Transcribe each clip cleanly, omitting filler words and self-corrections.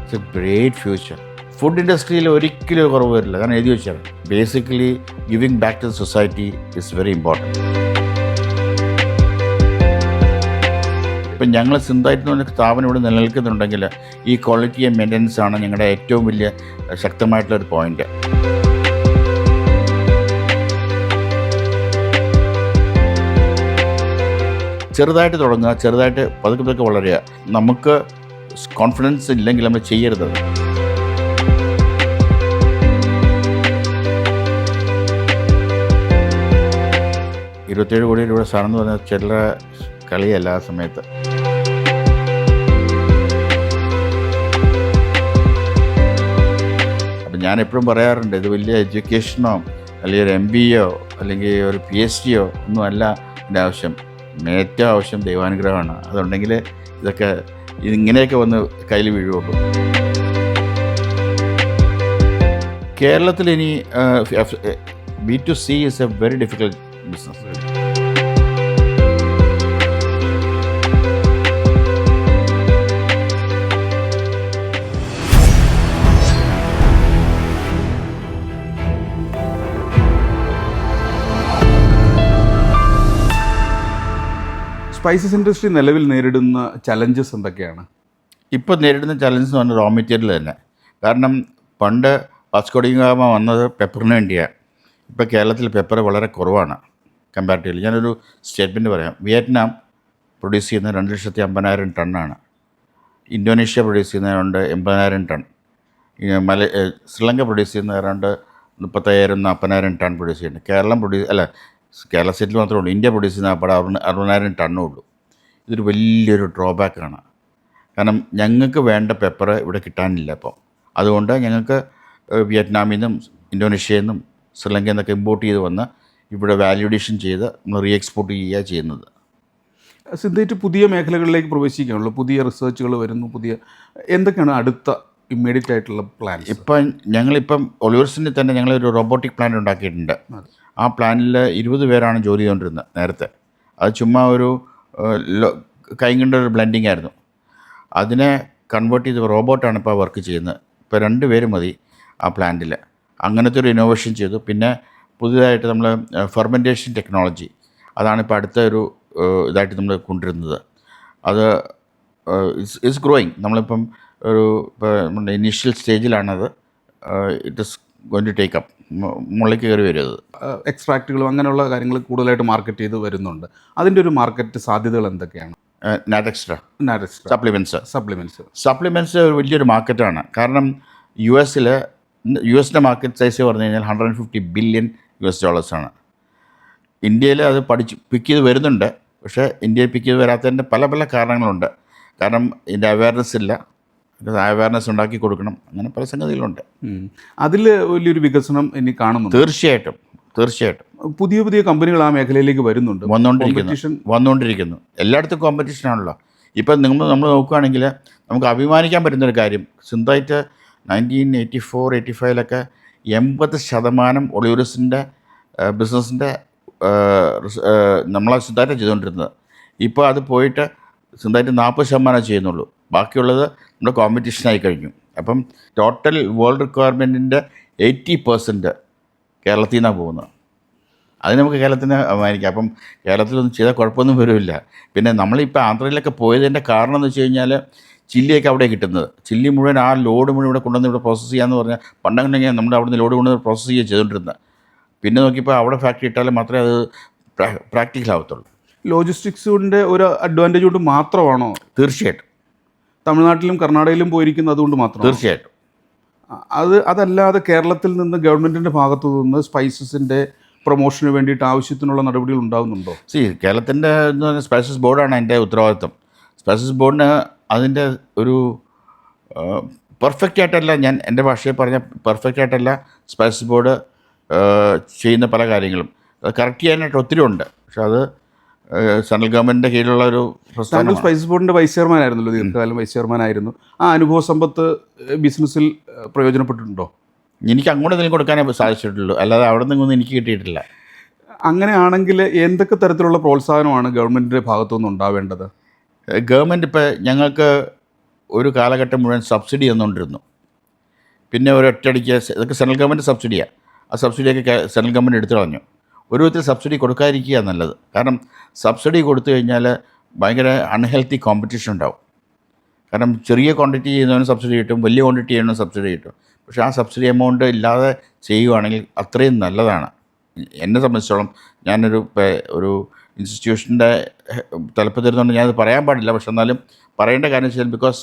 It's a great future. Food ഇൻഡസ്ട്രിയിൽ ഒരിക്കലും കുറവ് വരില്ല. കാരണം എഴുതി വെച്ചാൽ basically giving back to society is very important. ഇപ്പം ഞങ്ങൾ സിന്തായിട്ട് എന്ന് പറഞ്ഞ സ്ഥാപനം ഇവിടെ നിലനിൽക്കുന്നുണ്ടെങ്കിൽ ഈ ക്വാളിറ്റി ആൻഡ് മെയിൻ്റനൻസ് ആണ് ഞങ്ങളുടെ ഏറ്റവും വലിയ ശക്തമായിട്ടുള്ളൊരു പോയിന്റ്. ചെറുതായിട്ട് തുടങ്ങുക, ചെറുതായിട്ട് പതുക്കെ പതുക്കെ വളരുക. നമുക്ക് കോൺഫിഡൻസ് ഇല്ലെങ്കിൽ നമ്മൾ ചെയ്യരുത്. $27 കോടി സാധനം എന്ന് പറഞ്ഞാൽ ചില്ലറ കളിയല്ല ആ സമയത്ത്. അപ്പം ഞാൻ എപ്പോഴും പറയാറുണ്ട്, ഇത് വലിയ എഡ്യൂക്കേഷനോ അല്ലെങ്കിൽ ഒരു MBA അല്ലെങ്കിൽ ഒരു PhD ഒന്നും അല്ല എൻ്റെ ആവശ്യം. ഏറ്റവും ആവശ്യം ദൈവാനുഗ്രഹമാണ്. അതുണ്ടെങ്കിൽ ഇതൊക്കെ ഇതിങ്ങനെയൊക്കെ വന്ന് കയ്യിൽ വീഴുള്ളൂ. കേരളത്തിൽ ഇനി B2C is a very difficult business. Spices industry നിലവിൽ നേരിടുന്ന ചലഞ്ചസ് എന്തൊക്കെയാണ്? ഇപ്പോൾ നേരിടുന്ന ചലഞ്ചസ് എന്ന് പറഞ്ഞാൽ റോ മെറ്റീരിയൽ തന്നെ. കാരണം പണ്ട് വാസ്കോഡിഗാമ വന്നത് പെപ്പറിന് വേണ്ടിയാണ്. ഇപ്പോൾ കേരളത്തിൽ പെപ്പർ വളരെ കുറവാണ് കമ്പാരിറ്റീവ്ലി. ഞാനൊരു സ്റ്റേറ്റ്മെൻറ്റ് പറയാം. വിയറ്റ്നാം പ്രൊഡ്യൂസ് ചെയ്യുന്ന 2,50,000 ടണ്ണാണ്. ഇന്തോനേഷ്യ പ്രൊഡ്യൂസ് ചെയ്യുന്ന 80,000 ടൺ. ശ്രീലങ്ക പ്രൊഡ്യൂസ് ചെയ്യുന്ന ഏതാണ്ട് 35,000-40,000 ടൺ പ്രൊഡ്യൂസ് ചെയ്യുന്നുണ്ട്. കേരള സ്റ്റേറ്റിൽ മാത്രമേ ഉള്ളൂ. ഇന്ത്യ പ്രൊഡ്യൂസ് ചെയ്യുന്ന അപ്പോൾ 60,000 ടണ്ണേ ഉള്ളൂ. ഇതൊരു വലിയൊരു ഡ്രോബാക്കാണ്. കാരണം ഞങ്ങൾക്ക് വേണ്ട പെപ്പർ ഇവിടെ കിട്ടാനില്ല. അപ്പോൾ അതുകൊണ്ട് ഞങ്ങൾക്ക് വിയറ്റ്നാമിൽ നിന്നും ഇന്തോനേഷ്യയിൽ നിന്നും ശ്രീലങ്കയിൽ നിന്നൊക്കെ ഇമ്പോർട്ട് ചെയ്ത് വന്ന് ഇവിടെ വാല്യൂഡേഷൻ ചെയ്ത് നമ്മൾ റീ എക്സ്പോർട്ട് ചെയ്യുക ചെയ്യുന്നത്. സിന്തേറ്റ് പുതിയ മേഖലകളിലേക്ക് പ്രവേശിക്കാനുള്ള പുതിയ റിസർച്ചുകൾ വരുന്നു. എന്തൊക്കെയാണ് അടുത്ത ഇമ്മീഡിയറ്റ് ആയിട്ടുള്ള പ്ലാൻസ്? ഞങ്ങളിപ്പം ഒളിവേഴ്സിന് തന്നെ ഞങ്ങളൊരു റോബോട്ടിക് പ്ലാന്റ് ഉണ്ടാക്കിയിട്ടുണ്ട്. ആ പ്ലാനിൽ 20 പേരാണ് ജോലി ചെയ്തുകൊണ്ടിരുന്നത് നേരത്തെ. അത് ചുമ്മാ ഒരു കൈകൊണ്ട ഒരു ബ്ലെൻഡിങ് ആയിരുന്നു. അതിനെ കൺവേർട്ട് ചെയ്ത് റോബോട്ടാണ് ഇപ്പോൾ വർക്ക് ചെയ്യുന്നത്. ഇപ്പോൾ 2 പേര് മതി ആ പ്ലാന്റിൽ. അങ്ങനത്തെ ഒരു ഇന്നോവേഷൻ ചെയ്തു. പിന്നെ പുതിയതായിട്ട് നമ്മൾ ഫെർമെൻറ്റേഷൻ ടെക്നോളജി, അതാണ് ഇപ്പോൾ അടുത്ത ഒരു ഇതായിട്ട് നമ്മൾ കൊണ്ടുവരുന്നത്. അത് ഇറ്റ്സ് ഗ്രോയിങ്. നമ്മളിപ്പം നമ്മുടെ ഇനീഷ്യൽ സ്റ്റേജിലാണത്. It is going to take up. മുകളിലേക്ക് കയറി വരും. എക്സ്ട്രാക്റ്റുകളും അങ്ങനെയുള്ള കാര്യങ്ങൾ കൂടുതലായിട്ട് മാർക്കറ്റ് ചെയ്ത് വരുന്നുണ്ട്. അതിൻ്റെ ഒരു മാർക്കറ്റ് സാധ്യതകൾ എന്തൊക്കെയാണ്? സപ്ലിമെൻറ്റ്സ് ഒരു വലിയൊരു മാർക്കറ്റാണ്. കാരണം യുഎസിൻ്റെ മാർക്കറ്റ് സൈസ് പറഞ്ഞു കഴിഞ്ഞാൽ $150 ബില്യൺ ആണ്. ഇന്ത്യയിൽ അത് പിക്ക് ചെയ്ത് വരുന്നുണ്ട്. പക്ഷേ ഇന്ത്യയിൽ പിക്ക് ചെയ്ത് വരാത്തതിൻ്റെ പല പല കാരണങ്ങളുണ്ട്. കാരണം ഇതിൻ്റെ അവയർനെസ് ഇല്ല. അവയർനെസ് ഉണ്ടാക്കി കൊടുക്കണം. അങ്ങനെ പല സംഗതികളുണ്ട്. അതിൽ വലിയൊരു വികസനം ഇനി കാണുന്നു. തീർച്ചയായിട്ടും പുതിയ പുതിയ കമ്പനികൾ ആ മേഖലയിലേക്ക് വന്നുകൊണ്ടിരിക്കുന്നു. എല്ലായിടത്തും കോമ്പറ്റീഷനാണല്ലോ. ഇപ്പം നമ്മൾ നോക്കുകയാണെങ്കിൽ നമുക്ക് അഭിമാനിക്കാൻ പറ്റുന്നൊരു കാര്യം, സിന്തൈറ്റ് 1984-85 80% ഒളിയൂറിസിൻ്റെ ബിസിനസ്സിൻ്റെ നമ്മളെ സിന്തൈറ്റ് ചെയ്തുകൊണ്ടിരുന്നത്. ഇപ്പോൾ അത് പോയിട്ട് സിന്തൈറ്റ് 40% ചെയ്യുന്നുള്ളൂ. ബാക്കിയുള്ളത് നമ്മുടെ കോമ്പറ്റീഷനായി കഴിഞ്ഞു. അപ്പം ടോട്ടൽ വേൾഡ് റിക്വയർമെൻറ്റിൻ്റെ 80% കേരളത്തിൽ നിന്നാണ് പോകുന്നത്. അത് നമുക്ക് കേരളത്തിന് അഭിമാനിക്കാം. അപ്പം കേരളത്തിലൊന്നും ചെയ്താൽ കുഴപ്പമൊന്നും വരില്ല. പിന്നെ നമ്മളിപ്പോൾ ആന്ധ്രയിലൊക്കെ പോയതിൻ്റെ കാരണം എന്ന് വെച്ച് കഴിഞ്ഞാൽ ചില്ലിയൊക്കെ അവിടെ കിട്ടുന്നത്. ചില്ലി മുഴുവൻ ആ ലോഡ് മുഴുവൻ ഇവിടെ കൊണ്ടുവന്ന് ഇവിടെ പ്രോസസ്സ് ചെയ്യാമെന്ന് പറഞ്ഞാൽ പണ്ടങ്ങനെ നമ്മുടെ അവിടെ നിന്ന് ലോഡ് കൊണ്ടുവന്ന് പ്രോസസ്സ് ചെയ്യുക ചെയ്തുകൊണ്ടിരുന്നത്. പിന്നെ നോക്കിയപ്പോൾ അവിടെ ഫാക്ടറി ഇട്ടാൽ മാത്രമേ അത് പ്രാക്ടിക്കൽ ആവത്തുള്ളൂ. ലോജിസ്റ്റിക്സിൻ്റെ ഒരു അഡ്വാൻറ്റേജ് കൊണ്ട് മാത്രമാണോ? തീർച്ചയായിട്ടും. തമിഴ്നാട്ടിലും കർണാടകയിലും പോയിരിക്കുന്നത് അതുകൊണ്ട് മാത്രം? തീർച്ചയായിട്ടും. അതല്ലാതെ കേരളത്തിൽ നിന്ന് ഗവൺമെൻറ്റിൻ്റെ ഭാഗത്തു നിന്ന് സ്പൈസസിൻ്റെ പ്രൊമോഷന് വേണ്ടിയിട്ട് ആവശ്യത്തിനുള്ള നടപടികൾ ഉണ്ടാകുന്നുണ്ടോ? കേരളത്തിൻ്റെ സ്പൈസസ് ബോർഡാണ് അതിൻ്റെ ഉത്തരവാദിത്വം. സ്പൈസസ് ബോർഡിന് അതിൻ്റെ ഒരു പെർഫെക്റ്റ് ആയിട്ടല്ല, ഞാൻ എൻ്റെ ഭാഷയിൽ പറഞ്ഞ പെർഫെക്റ്റ് ആയിട്ടല്ല സ്പൈസസ് ബോർഡ് ചെയ്യുന്ന പല കാര്യങ്ങളും. അത് കറക്റ്റ് ചെയ്യാനായിട്ട് ഒത്തിരി ഉണ്ട്. പക്ഷെ അത് സെൻട്രൽ ഗവൺമെൻറ്റിൻ്റെ കീഴിലുള്ള ഒരു പ്രസ്ഥാനം. സ്പൈസസ് ബോർഡിൻ്റെ വൈസ് ചെയർമാൻ ആയിരുന്നല്ലോ, ദീർഘകാലം വൈസ് ചെയർമാൻ ആയിരുന്നു. ആ അനുഭവ സമ്പത്ത് ബിസിനസ്സിൽ പ്രയോജനപ്പെട്ടിട്ടുണ്ടോ? എനിക്ക് അങ്ങോട്ട് എന്തെങ്കിലും കൊടുക്കാനേ സാധിച്ചിട്ടുള്ളൂ, അല്ലാതെ അവിടെ നിന്നൊന്നും എനിക്ക് കിട്ടിയിട്ടില്ല. അങ്ങനെയാണെങ്കിൽ എന്തൊക്കെ തരത്തിലുള്ള പ്രോത്സാഹനമാണ് ഗവൺമെൻറ്റിൻ്റെ ഭാഗത്തുനിന്ന് ഉണ്ടാവേണ്ടത്? ഗവൺമെൻറ് ഇപ്പോൾ ഞങ്ങൾക്ക് ഒരു കാലഘട്ടം മുഴുവൻ സബ്സിഡി തന്നുകൊണ്ടിരുന്നു. പിന്നെ ഒരൊറ്റയടിക്ക് ഇതൊക്കെ സെൻട്രൽ ഗവൺമെൻറ് സബ്സിഡിയാണ്. ആ സബ്സിഡിയൊക്കെ സെൻട്രൽ ഗവൺമെൻറ് എടുത്തു കളഞ്ഞു. ഒരു വിധത്തിൽ സബ്സിഡി കൊടുക്കാതിരിക്കുക നല്ലത്. കാരണം സബ്സിഡി കൊടുത്തു കഴിഞ്ഞാൽ ഭയങ്കര അൺഹെൽത്തി കോമ്പറ്റീഷൻ ഉണ്ടാവും. കാരണം ചെറിയ ക്വാണ്ടിറ്റി ചെയ്യുന്നവന് സബ്സിഡി കിട്ടും, വലിയ ക്വാണ്ടിറ്റി ചെയ്യുന്നവന് സബ്സിഡി കിട്ടും. പക്ഷേ ആ സബ്സിഡി എമൗണ്ട് ഇല്ലാതെ ചെയ്യുകയാണെങ്കിൽ അത്രയും നല്ലതാണ്. എന്നെ സംബന്ധിച്ചോളം ഒരു ഇൻസ്റ്റിറ്റ്യൂഷൻ്റെ തലപ്പത്തിരുന്നുകൊണ്ട് ഞാനത് പറയാൻ പാടില്ല. പക്ഷെ എന്നാലും പറയേണ്ട കാര്യം വെച്ചാൽ ബിക്കോസ്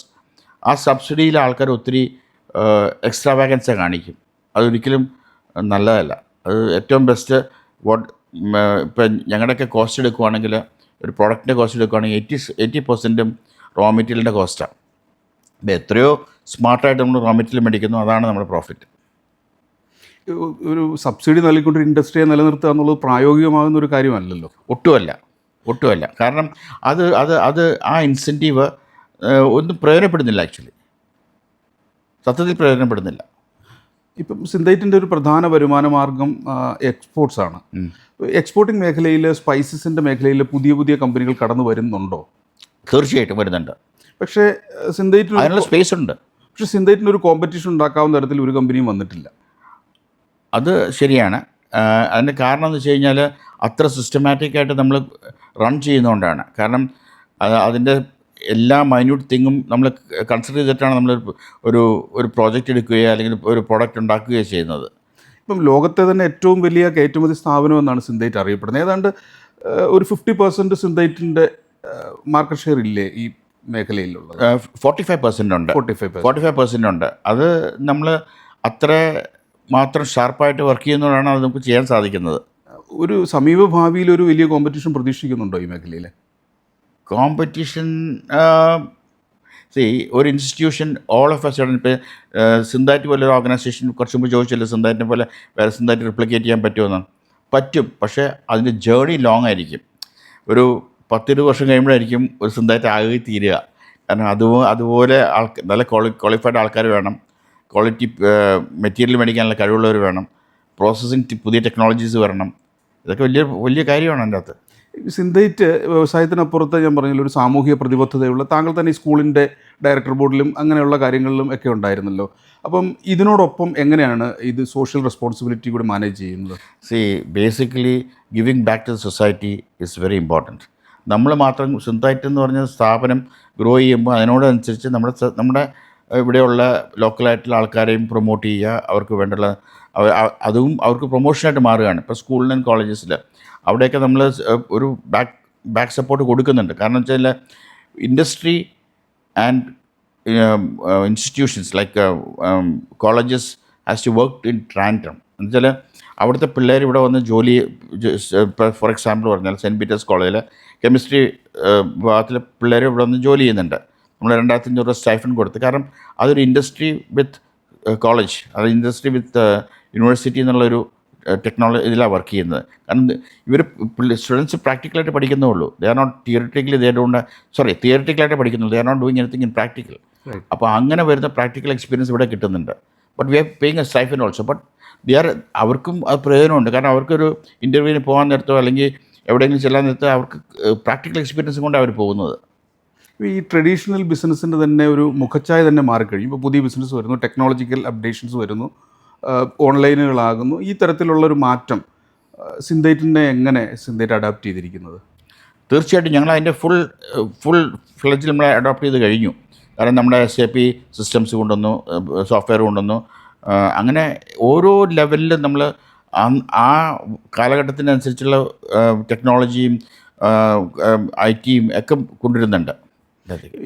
ആ സബ്സിഡിയിൽ ആൾക്കാർ ഒത്തിരി എക്സ്ട്രാ വാഗൻസ് കാണിക്കും. അതൊരിക്കലും നല്ലതല്ല. അത് ഏറ്റവും ബെസ്റ്റ് ഇപ്പം ഞങ്ങളുടെയൊക്കെ കോസ്റ്റ് എടുക്കുവാണെങ്കിൽ, ഒരു പ്രോഡക്റ്റിൻ്റെ കോസ്റ്റ് എടുക്കുകയാണെങ്കിൽ 80% റോ മെറ്റീരിയലിൻ്റെ കോസ്റ്റാണ്. ഇപ്പം എത്രയോ സ്മാർട്ടായിട്ട് നമ്മൾ റോ മെറ്റീരിയൽ മേടിക്കുന്നു, അതാണ് നമ്മുടെ പ്രോഫിറ്റ്. ഒരു സബ്സിഡി നൽകിക്കൊണ്ടൊരു ഇൻഡസ്ട്രിയെ നിലനിർത്തുക എന്നുള്ളത് പ്രായോഗികമാകുന്ന ഒരു കാര്യമല്ലല്ലോ. ഒട്ടുമല്ല. കാരണം അത് ആ ഇൻസെൻറ്റീവ് ഒന്നും പ്രയോജനപ്പെടുന്നില്ല. ആക്ച്വലി സത്യത്തിൽ പ്രയോജനപ്പെടുന്നില്ല. ഇപ്പം സിന്തൈറ്റിൻ്റെ ഒരു പ്രധാന വരുമാന മാർഗം എക്സ്പോർട്സ് ആണ്. എക്സ്പോർട്ടിംഗ് മേഖലയിൽ, സ്പൈസസിൻ്റെ മേഖലയിൽ പുതിയ പുതിയ കമ്പനികൾ കടന്നു വരുന്നുണ്ടോ? തീർച്ചയായിട്ടും വരുന്നുണ്ട്. പക്ഷേ സിന്തൈറ്റിന് അതിനുള്ള സ്പേസ് ഉണ്ട്. പക്ഷേ സിന്തൈറ്റിന് ഒരു കോമ്പറ്റീഷൻ ഉണ്ടാക്കാവുന്ന തരത്തിൽ ഒരു കമ്പനിയും വന്നിട്ടില്ല. അത് ശരിയാണ്. അതിൻ്റെ കാരണം എന്ന് വെച്ച് കഴിഞ്ഞാൽ അത്ര സിസ്റ്റമാറ്റിക്കായിട്ട് നമ്മൾ റൺ ചെയ്യുന്നതുകൊണ്ടാണ്. കാരണം അതിൻ്റെ എല്ലാ മൈന്യൂട്ട് തിങ്ങും നമ്മൾ കൺസിഡർ ചെയ്തിട്ടാണ് നമ്മൾ ഒരു പ്രോജക്റ്റ് എടുക്കുകയോ അല്ലെങ്കിൽ ഒരു പ്രോഡക്റ്റ് ഉണ്ടാക്കുകയോ ചെയ്യുന്നത്. ഇപ്പം ലോകത്തെ തന്നെ ഏറ്റവും വലിയ കയറ്റുമതി സ്ഥാപനം എന്നാണ് സിന്തൈറ്റ് അറിയപ്പെടുന്നത്. ഏതാണ്ട് ഒരു 50% സിന്തൈറ്റിൻ്റെ മാർക്കറ്റ് ഷെയർ ഇല്ലേ ഈ മേഖലയിലുള്ളത്? 45% ഉണ്ട്. 45% ഉണ്ട്. അത് നമ്മൾ അത്ര മാത്രം ഷാർപ്പായിട്ട് വർക്ക് ചെയ്യുന്നതുകൊണ്ടാണ് അത് നമുക്ക് ചെയ്യാൻ സാധിക്കുന്നത്. ഒരു സമീപ ഭാവിയിൽ ഒരു വലിയ കോമ്പറ്റീഷൻ പ്രതീക്ഷിക്കുന്നുണ്ടോ ഈ മേഖലയിൽ? കോമ്പറ്റീഷൻ ഒരു institution all of A sudden ഇപ്പോൾ സിന്തൈറ്റ് പോലെ ഒരു ഓർഗനൈസേഷൻ കുറച്ച് മുമ്പ് ചോദിച്ചല്ലോ, സിന്തൈറ്റിനെ പോലെ വേറെ സിന്തൈറ്റ് റിപ്ലിക്കേറ്റ് ചെയ്യാൻ പറ്റുമെന്നാണ്. പറ്റും. പക്ഷേ അതിൻ്റെ ജേർണി ലോങ് ആയിരിക്കും. ഒരു 10-20 വർഷം കഴിയുമ്പോഴായിരിക്കും ഒരു സിന്തൈറ്റ് ആകെ തീരുക. കാരണം അതുപോലെ നല്ല ക്വാളിഫൈഡ് ആൾക്കാർ വേണം, ക്വാളിറ്റി മെറ്റീരിയൽ മേടിക്കാനുള്ള കഴിവുള്ളവർ വേണം, പ്രോസസ്സിങ് പുതിയ ടെക്നോളജീസ് വരണം. ഇതൊക്കെ വലിയ കാര്യമാണ് അതിൻ്റെ അകത്ത്. സിന്തൈറ്റ് വ്യവസായത്തിനപ്പുറത്ത് ഞാൻ പറഞ്ഞല്ലോ ഒരു സാമൂഹിക പ്രതിബദ്ധതയുള്ള, താങ്കൾ തന്നെ ഈ സ്കൂളിൻ്റെ ഡയറക്ടർ ബോർഡിലും അങ്ങനെയുള്ള കാര്യങ്ങളിലും ഒക്കെ ഉണ്ടായിരുന്നല്ലോ. അപ്പം ഇതിനോടൊപ്പം എങ്ങനെയാണ് ഇത് സോഷ്യൽ റെസ്പോൺസിബിലിറ്റി കൂടി മാനേജ് ചെയ്യുന്നത്? Basically giving back to the society is very important. നമ്മൾ മാത്രം സിന്തൈറ്റ് എന്ന് പറഞ്ഞ സ്ഥാപനം ഗ്രോ ചെയ്യുമ്പോൾ അതിനോടനുസരിച്ച് നമ്മുടെ ഇവിടെയുള്ള ലോക്കലായിട്ടുള്ള ആൾക്കാരെയും പ്രൊമോട്ട് ചെയ്യുക. അവർക്ക് വേണ്ടുള്ള അതും അവർക്ക് പ്രൊമോഷനായിട്ട് മാറുകയാണ്. ഇപ്പോൾ സ്കൂളിലും കോളേജസിൽ അവിടെയൊക്കെ നമ്മൾ ഒരു ബാക്ക് സപ്പോർട്ട് കൊടുക്കുന്നുണ്ട്. കാരണം വെച്ചാൽ industry and institutions like colleges has to work in tandem. എന്നുവെച്ചാൽ അവിടുത്തെ പിള്ളേർ ഇവിടെ വന്ന് ജോലി, ഫോർ എക്സാമ്പിൾ പറഞ്ഞാൽ സെൻറ്റ് പീറ്റേഴ്സ് കോളേജിൽ കെമിസ്ട്രി വിഭാഗത്തിലെ പിള്ളേർ ഇവിടെ വന്ന് ജോലി ചെയ്യുന്നുണ്ട്. നമ്മൾ 2500 രൂപ സ്റ്റൈഫൻ കൊടുത്ത്. കാരണം അതൊരു ഇൻഡസ്ട്രി വിത്ത് കോളേജ്, അത് ഇൻഡസ്ട്രി വിത്ത് യൂണിവേഴ്സിറ്റി എന്നുള്ളൊരു ടെക്നോളജി ഇതിലാണ് വർക്ക് ചെയ്യുന്നത്. കാരണം സ്റ്റുഡൻസ് പ്രാക്ടിക്കലായിട്ട് പഠിക്കുന്നേ ഉള്ളൂ. ദേ ആർ നോട്ട് തിയറിറ്റിക്കലായിട്ട് പഠിക്കുന്നുള്ളൂ. They are not doing anything in practical. അപ്പോൾ അങ്ങനെ വരുന്ന പ്രാക്ടിക്കൽ എക്സ്പീരിയൻസ് ഇവിടെ കിട്ടുന്നുണ്ട്. But we are paying a stipend also. But അവർക്കും അത് പ്രയോജനമുണ്ട്. കാരണം അവർക്കൊരു ഇൻ്റർവ്യൂവിന് പോകാൻ നേരത്തോ അല്ലെങ്കിൽ എവിടെയെങ്കിലും ചെല്ലാൻ നേരത്തോ അവർക്ക് പ്രാക്ടിക്കൽ എക്സ്പീരിയൻസ് കൊണ്ട് അവർ പോകുന്നത്. ഈ ട്രഡീഷണൽ ബിസിനസ്സിൻ്റെ തന്നെ ഒരു മുഖച്ഛായ തന്നെ മാറിക്കഴിയും. ഇപ്പോൾ പുതിയ ബിസിനസ് വരുന്നു, ടെക്നോളജിക്കൽ അപ്ഡേഷൻസ് വരുന്നു, ഓൺലൈനുകളാകുന്നു. ഈ തരത്തിലുള്ളൊരു മാറ്റം സിന്തൈറ്റിനെ എങ്ങനെ സിന്തൈറ്റ് അഡാപ്റ്റ് ചെയ്തിരിക്കുന്നത്? തീർച്ചയായിട്ടും ഞങ്ങൾ അതിൻ്റെ ഫുൾ ഫ്ലെഡ്ജിൽ നമ്മൾ അഡോപ്റ്റ് ചെയ്ത് കഴിഞ്ഞു. കാരണം നമ്മുടെ SAP സിസ്റ്റംസ് കൊണ്ടുവന്നു, സോഫ്റ്റ്വെയർ കൊണ്ടുവന്നു. അങ്ങനെ ഓരോ ലെവലിലും നമ്മൾ ആ കാലഘട്ടത്തിനനുസരിച്ചുള്ള ടെക്നോളജിയും IT-യും ഒക്കെ കൊണ്ടുവരുന്നുണ്ട്.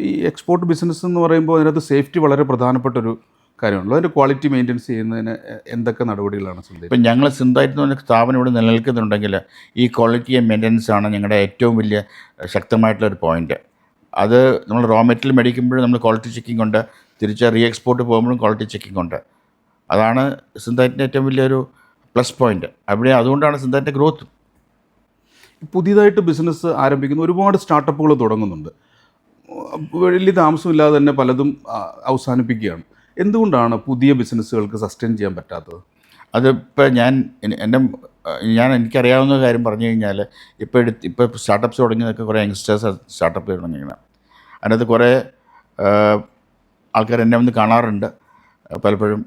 ഈ എക്സ്പോർട്ട് ബിസിനസ് എന്ന് പറയുമ്പോൾ അതിനകത്ത് സേഫ്റ്റി വളരെ പ്രധാനപ്പെട്ടൊരു കാര്യമാണല്ലോ. അതിൻ്റെ ക്വാളിറ്റി മെയിൻ്റെനൻസ് ചെയ്യുന്നതിന് എന്തൊക്കെ നടപടികളാണ് സിന്തൈറ്റ്? ഇപ്പം ഞങ്ങൾ സിന്തൈറ്റ് എന്ന് പറഞ്ഞ സ്ഥാപനം ഇവിടെ നിലനിൽക്കുന്നുണ്ടെങ്കിൽ ഈ ക്വാളിറ്റി ആൻഡ് മെയിൻ്റെനൻസ് ആണ് ഞങ്ങളുടെ ഏറ്റവും വലിയ ശക്തമായിട്ടുള്ളൊരു പോയിൻറ്റ്. അത് നമ്മൾ റോ മെറ്റീരിയൽ മേടിക്കുമ്പോഴും നമ്മൾ ക്വാളിറ്റി ചെക്കിംഗ് ഉണ്ട്, തിരിച്ച് റീ എക്സ്പോർട്ട് പോകുമ്പോഴും ക്വാളിറ്റി ചെക്കിംഗ് ഉണ്ട്. അതാണ് സിന്തൈറ്റിൻ്റെ ഏറ്റവും വലിയൊരു പ്ലസ് പോയിൻറ്റ്. അതുകൊണ്ടാണ് സിന്തൈറ്റിൻ്റെ ഗ്രോത്ത്. പുതിയതായിട്ട് ബിസിനസ് ആരംഭിക്കുന്ന ഒരുപാട് സ്റ്റാർട്ടപ്പുകൾ തുടങ്ങുന്നുണ്ട്. വലിയ താമസമില്ലാതെ തന്നെ പലതും അവസാനിപ്പിക്കുകയാണ്. എന്തുകൊണ്ടാണ് പുതിയ ബിസിനസ്സുകൾക്ക് സസ്റ്റെയിൻ ചെയ്യാൻ പറ്റാത്തത്? അതിപ്പോൾ എനിക്കറിയാവുന്ന കാര്യം പറഞ്ഞു കഴിഞ്ഞാൽ ഇപ്പോൾ സ്റ്റാർട്ടപ്പ്സ് തുടങ്ങിയതൊക്കെ കുറേ യങ്സ്റ്റേഴ്സ് സ്റ്റാർട്ടപ്പ് തുടങ്ങിയാണ്. അതിനകത്ത് കുറേ ആൾക്കാർ എന്നെ വന്ന് കാണാറുണ്ട് പലപ്പോഴും.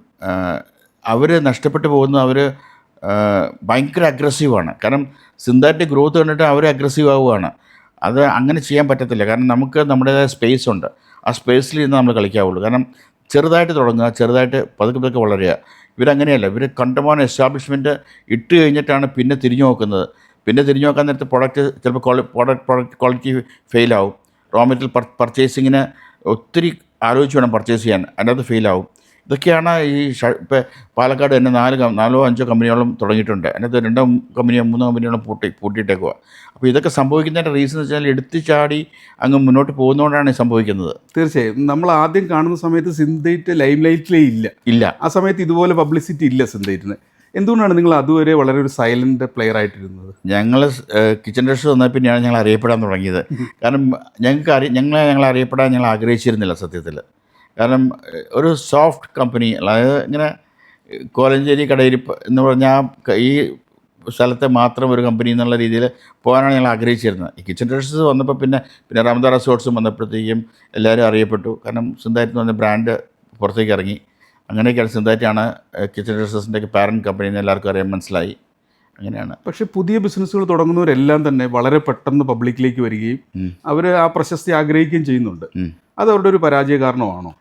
അവർ നഷ്ടപ്പെട്ടു പോകുന്ന അവർ ഭയങ്കര അഗ്രസീവാണ്. കാരണം സിന്തറ്റിക് ഗ്രോത്ത് കണ്ടിട്ട് അവർ അഗ്രസീവ് ആവുകയാണ്. അത് അങ്ങനെ ചെയ്യാൻ പറ്റത്തില്ല. കാരണം നമുക്ക് നമ്മുടേതായ സ്പേസ് ഉണ്ട്. ആ സ്പേസിൽ ഇരുന്ന് നമ്മൾ കളിക്കാവുള്ളൂ. കാരണം ചെറുതായിട്ട് തുടങ്ങുക, ചെറുതായിട്ട് പതുക്കെ പതുക്കെ വളരുക. ഇവരങ്ങനെയല്ല. ഇവർ കണ്ടമാനം എസ്റ്റാബ്ലിഷ്മെൻറ്റ് ഇട്ട് കഴിഞ്ഞിട്ടാണ് പിന്നെ തിരിഞ്ഞു നോക്കുന്നത്. പിന്നെ തിരിഞ്ഞു നോക്കാൻ നേരത്ത് പ്രൊഡക്റ്റ് ചിലപ്പോൾ പ്രൊഡക്റ്റ് ക്വാളിറ്റി ഫെയിലാവും. റോ മെറ്റീരിയൽ പർച്ചേസിങ്ങിന് ഒത്തിരി ആലോചിച്ച് വേണം പർച്ചേസ് ചെയ്യാൻ, അതിനകത്ത് ഫെയിലാവും. ഇതൊക്കെയാണ് ഈ ഇപ്പോൾ പാലക്കാട് തന്നെ 4-5 കമ്പനികളും തുടങ്ങിയിട്ടുണ്ട്. അതിനകത്ത് 2 കമ്പനിയോ 3 കമ്പനികളും പൂട്ടിയിട്ടേക്കുക. അപ്പോൾ ഇതൊക്കെ സംഭവിക്കുന്നതിൻ്റെ റീസൺ എന്ന് വെച്ചാൽ എടുത്തു ചാടി അങ്ങ് മുന്നോട്ട് പോകുന്നതുകൊണ്ടാണ് സംഭവിക്കുന്നത്. തീർച്ചയായും നമ്മൾ ആദ്യം കാണുന്ന സമയത്ത് സിന്തൈറ്റ് ലൈം ലൈറ്റിലേ ഇല്ല. ആ സമയത്ത് ഇതുപോലെ പബ്ലിസിറ്റി ഇല്ല സിന്തൈറ്റിന്. എന്തുകൊണ്ടാണ് നിങ്ങൾ അതുവരെ വളരെ ഒരു സൈലന്റ് പ്ലെയർ ആയിട്ടിരുന്നത്? ഞങ്ങൾ കിച്ചൺ ഡഷ് വന്നപ്പോൾ പിന്നെയാണ് ഞങ്ങൾ അറിയപ്പെടാൻ തുടങ്ങിയത്. കാരണം ഞങ്ങൾ അറിയപ്പെടാൻ ഞങ്ങൾ ആഗ്രഹിച്ചിരുന്നില്ല സത്യത്തിൽ. കാരണം ഒരു സോഫ്റ്റ് കമ്പനി, അതായത് ഇങ്ങനെ കോലഞ്ചേരി കടയിരിപ്പ് എന്ന് പറഞ്ഞാൽ ഈ സ്ഥലത്തെ മാത്രം ഒരു കമ്പനി എന്നുള്ള രീതിയിൽ പോകാനാണ് ഞങ്ങൾ ആഗ്രഹിച്ചിരുന്നത്. ഈ കിച്ചൺ ഡഷസ് വന്നപ്പോൾ പിന്നെ റമദ റിസോർട്ട്സും വന്നപ്പോഴത്തേക്കും എല്ലാവരും അറിയപ്പെട്ടു. കാരണം സിന്തൈറ്റ് എന്ന് പറഞ്ഞ ബ്രാൻഡ് പുറത്തേക്ക് ഇറങ്ങി. അങ്ങനെയൊക്കെയാണ് സിന്തൈറ്റാണ് കിച്ചൺ ഡഷസിൻ്റെയൊക്കെ പാരൻറ്റ് കമ്പനി എന്ന് എല്ലാവർക്കും അറിയാൻ മനസ്സിലായി. അങ്ങനെയാണ്. പക്ഷേ പുതിയ ബിസിനസ്സുകൾ തുടങ്ങുന്നവരെല്ലാം തന്നെ വളരെ പെട്ടെന്ന് പബ്ലിക്കിലേക്ക് വരികയും അവർ ആ പ്രശസ്തി ആഗ്രഹിക്കുകയും ചെയ്യുന്നുണ്ട്. അത് അവരുടെ ഒരു പരാജയ കാരണമാണോ?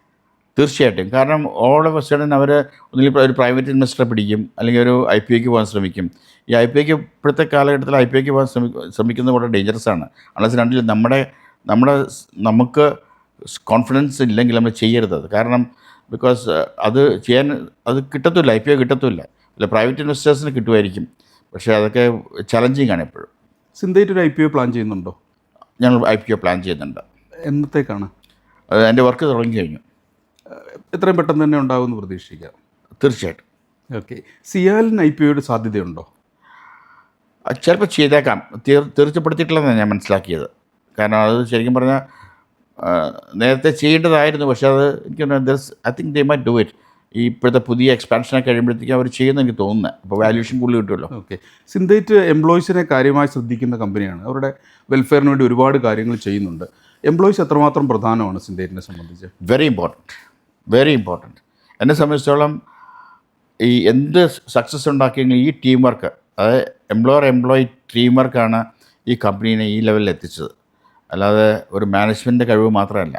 തീർച്ചയായിട്ടും. കാരണം ഓൾ ഓഫ് എ സഡൻ അവർ ഒന്നുകിൽ ഒരു പ്രൈവറ്റ് ഇൻവെസ്റ്ററെ പിടിക്കും, അല്ലെങ്കിൽ ഒരു IPOയ്ക്ക് പോകാൻ ശ്രമിക്കും. ഈ IPOയ്ക്ക് ഇപ്പോഴത്തെ കാലഘട്ടത്തിൽ IPOയ്ക്ക് പോകാൻ ശ്രമിക്കുന്നത് വളരെ ഡേഞ്ചറസ് ആണ്. അല്ലാതെ രണ്ടിൽ നമുക്ക് കോൺഫിഡൻസ് ഇല്ലെങ്കിൽ നമ്മൾ ചെയ്യരുത്. കാരണം ബിക്കോസ് അത് കിട്ടത്തില്ല, IPO കിട്ടത്തില്ല. അല്ല, പ്രൈവറ്റ് ഇൻവെസ്റ്റേഴ്സിന് കിട്ടുമായിരിക്കും, പക്ഷേ അതൊക്കെ ചലഞ്ചിങ് ആണ് എപ്പോഴും. സിന്തൈറ്റ് ഒരു IPO പ്ലാൻ ചെയ്യുന്നുണ്ടോ? ഞങ്ങൾ IPO പ്ലാൻ ചെയ്യുന്നുണ്ട്. എന്നത്തേക്കാണ്? എൻ്റെ വർക്ക് തുടങ്ങി കഴിഞ്ഞു. എത്രയും പെട്ടെന്ന് തന്നെ ഉണ്ടാകുമെന്ന് പ്രതീക്ഷിക്കാം. തീർച്ചയായിട്ടും. ഓക്കെ. സിയാലിന് IPOയുടെ സാധ്യതയുണ്ടോ? ചിലപ്പോൾ ചെയ്തേക്കാം. തീർച്ചപ്പെടുത്തിയിട്ടില്ലെന്നാണ് ഞാൻ മനസ്സിലാക്കിയത്. കാരണം അത് ശരിക്കും പറഞ്ഞാൽ നേരത്തെ ചെയ്യേണ്ടതായിരുന്നു. പക്ഷേ അത് എനിക്ക് I think they might do it. ഈ ഇപ്പോഴത്തെ പുതിയ എക്സ്പാൻഷനൊക്കെ കഴിയുമ്പോഴത്തേക്കും അവർ ചെയ്യുമെന്ന് എനിക്ക് തോന്നുന്നത്. അപ്പോൾ വാല്യൂഷൻ കൂടുതൽ കിട്ടുമല്ലോ. ഓക്കെ. സിന്തൈറ്റ് എംപ്ലോയീസിനെ കാര്യമായി ശ്രദ്ധിക്കുന്ന കമ്പനിയാണ്. അവരുടെ വെൽഫെയറിന് വേണ്ടി ഒരുപാട് കാര്യങ്ങൾ ചെയ്യുന്നുണ്ട്. എംപ്ലോയീസ് എത്രമാത്രം പ്രധാനമാണ് സിന്തൈറ്റിനെ സംബന്ധിച്ച്? Very important. എന്നെ സംബന്ധിച്ചിടത്തോളം ഈ എന്ത് സക്സസ് ഉണ്ടാക്കിയെങ്കിലും ഈ ടീം വർക്ക്, അതായത് എംപ്ലോയി ടീം വർക്കാണ് ഈ കമ്പനീനെ ഈ ലെവലിൽ എത്തിച്ചത്. അല്ലാതെ ഒരു മാനേജ്മെൻറ്റിൻ്റെ കഴിവ് മാത്രമല്ല.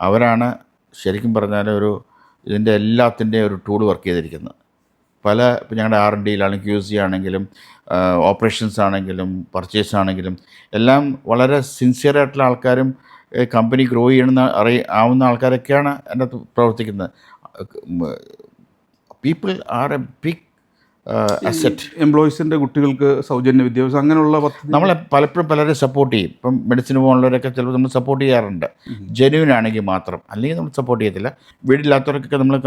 അവരാണ് ശരിക്കും പറഞ്ഞാൽ ഇതിൻ്റെ എല്ലാത്തിൻ്റെയും ഒരു ടൂൾ വർക്ക് ചെയ്തിരിക്കുന്നത്. ഇപ്പോൾ ഞങ്ങളുടെ R&Dയിലാണെങ്കിലും QC ആണെങ്കിലും ഓപ്പറേഷൻസ് ആണെങ്കിലും പർച്ചേസ് ആണെങ്കിലും എല്ലാം വളരെ സിൻസിയറായിട്ടുള്ള ആൾക്കാരും കമ്പനി ഗ്രോ ചെയ്യണമെന്ന് ആവുന്ന ആൾക്കാരൊക്കെയാണ് എൻ്റെ അകത്ത് പ്രവർത്തിക്കുന്നത്. People are a big asset. എംപ്ലോയീസിൻ്റെ കുട്ടികൾക്ക് സൗജന്യ വിദ്യാഭ്യാസം അങ്ങനെയുള്ള നമ്മളെ പലപ്പോഴും പലരെ സപ്പോർട്ട് ചെയ്യും. ഇപ്പം മെഡിസിന് പോകുന്നവരൊക്കെ ചിലപ്പോൾ നമ്മൾ സപ്പോർട്ട് ചെയ്യാറുണ്ട്, ജെന്യൂൻ ആണെങ്കിൽ മാത്രം. അല്ലെങ്കിൽ നമ്മൾ സപ്പോർട്ട് ചെയ്യത്തില്ല. വീടില്ലാത്തവർക്കൊക്കെ നമ്മൾ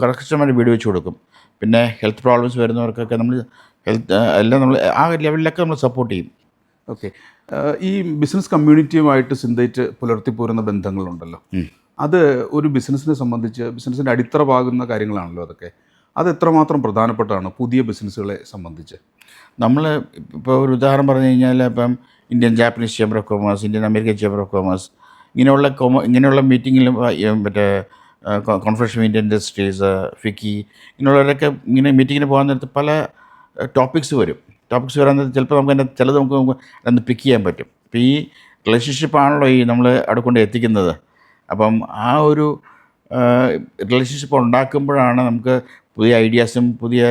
കറക്റ്റമായിട്ട് വീട് വെച്ച് കൊടുക്കും. പിന്നെ ഹെൽത്ത് പ്രോബ്ലംസ് വരുന്നവർക്കൊക്കെ നമ്മൾ എല്ലാം നമ്മൾ ആ ലെവലിലൊക്കെ നമ്മൾ സപ്പോർട്ട് ചെയ്യും. ഓക്കെ. ഈ ബിസിനസ് കമ്മ്യൂണിറ്റിയുമായിട്ട് സിന്തൈറ്റ് പുലർത്തിപ്പോരുന്ന ബന്ധങ്ങളുണ്ടല്ലോ, അത് ഒരു ബിസിനസ്സിനെ സംബന്ധിച്ച് ബിസിനസ്സിൻ്റെ അടിത്തറ പാകുന്ന കാര്യങ്ങളാണല്ലോ അതൊക്കെ. അത് എത്രമാത്രം പ്രധാനപ്പെട്ടതാണ് പുതിയ ബിസിനസ്സുകളെ സംബന്ധിച്ച്? നമ്മൾ ഇപ്പോൾ ഒരു ഉദാഹരണം പറഞ്ഞു കഴിഞ്ഞാൽ ഇപ്പം Indian Japanese chamber of commerce, Indian American chamber of commerce, ഇങ്ങനെയുള്ള മീറ്റിങ്ങിലും മറ്റേ confederation of Indian industries, FICCI, ഇങ്ങനെയുള്ളവരൊക്കെ ഇങ്ങനെ മീറ്റിങ്ങിന് പോകാൻ നേരത്ത് പല ടോപ്പിക്സ് വരാൻ നേരത്ത് ചിലപ്പോൾ ചിലത് നമുക്ക് അതൊന്ന് പിക്ക് ചെയ്യാൻ പറ്റും. ഇപ്പോൾ ഈ റിലേഷൻഷിപ്പാണല്ലോ നമ്മൾ അവിടെ കൊണ്ട് എത്തിക്കുന്നത്. അപ്പം ആ ഒരു റിലേഷൻഷിപ്പ് ഉണ്ടാക്കുമ്പോഴാണ് നമുക്ക് പുതിയ ഐഡിയാസും പുതിയ